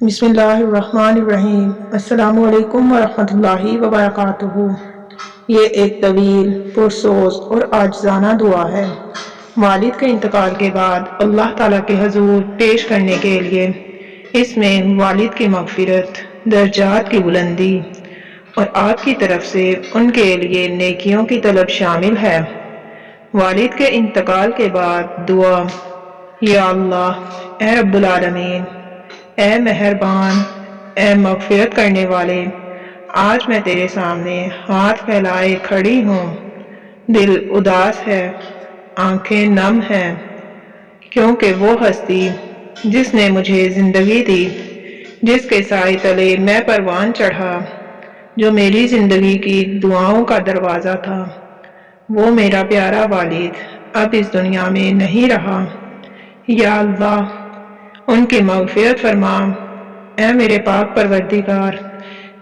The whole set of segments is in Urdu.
بسم اللہ الرحمن الرحیم۔ السلام علیکم ورحمۃ اللہ وبرکاتہ۔ یہ ایک طویل، پرسوز اور عاجزانہ دعا ہے، والد کے انتقال کے بعد اللہ تعالیٰ کے حضور پیش کرنے کے لیے۔ اس میں والد کی مغفرت، درجات کی بلندی اور آپ کی طرف سے ان کے لیے نیکیوں کی طلب شامل ہے۔ والد کے انتقال کے بعد دعا: یا اللہ، اے رب العالمین، اے مہربان، اے مغفرت کرنے والے، آج میں تیرے سامنے ہاتھ پھیلائے کھڑی ہوں۔ دل اداس ہے، آنکھیں نم ہیں، کیونکہ وہ ہستی جس نے مجھے زندگی دی، جس کے سائے تلے میں پروان چڑھا، جو میری زندگی کی دعاؤں کا دروازہ تھا، وہ میرا پیارا والد اب اس دنیا میں نہیں رہا۔ یا اللہ، ان کی مغفرت فرما۔ اے میرے پاک پروردگار،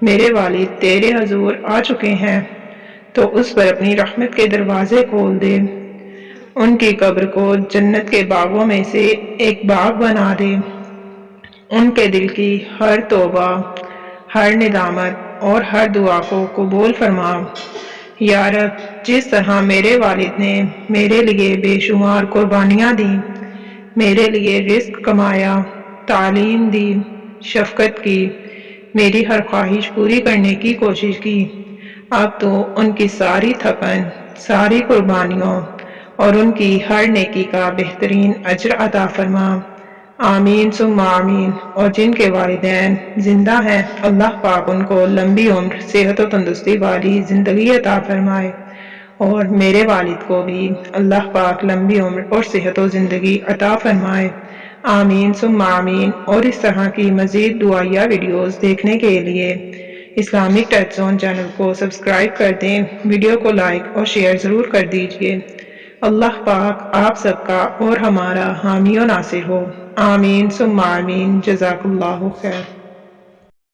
میرے والد تیرے حضور آ چکے ہیں، تو اس پر اپنی رحمت کے دروازے کھول دے، ان کی قبر کو جنت کے باغوں میں سے ایک باغ بنا دے، ان کے دل کی ہر توبہ، ہر ندامت اور ہر دعا کو قبول فرما۔ یا رب، جس طرح میرے والد نے میرے لیے بے شمار قربانیاں دیں، میرے لیے رزق کمایا، تعلیم دی، شفقت کی، میری ہر خواہش پوری کرنے کی کوشش کی، اب تو ان کی ساری تھکن، ساری قربانیوں اور ان کی ہر نیکی کا بہترین اجر عطا فرما۔ آمین ثم آمین۔ اور جن کے والدین زندہ ہیں، اللہ پاک ان کو لمبی عمر، صحت و تندرستی والی زندگی عطا فرمائے، اور میرے والد کو بھی اللہ پاک لمبی عمر اور صحت و زندگی عطا فرمائے۔ آمین ثم آمین۔ اور اس طرح کی مزید دعائیہ ویڈیوز دیکھنے کے لیے اسلامک ٹچ زون چینل کو سبسکرائب کر دیں، ویڈیو کو لائک اور شیئر ضرور کر دیجیے۔ اللہ پاک آپ سب کا اور ہمارا حامی و ناصر ہو۔ آمین ثم آمین۔ جزاک اللہ خیر۔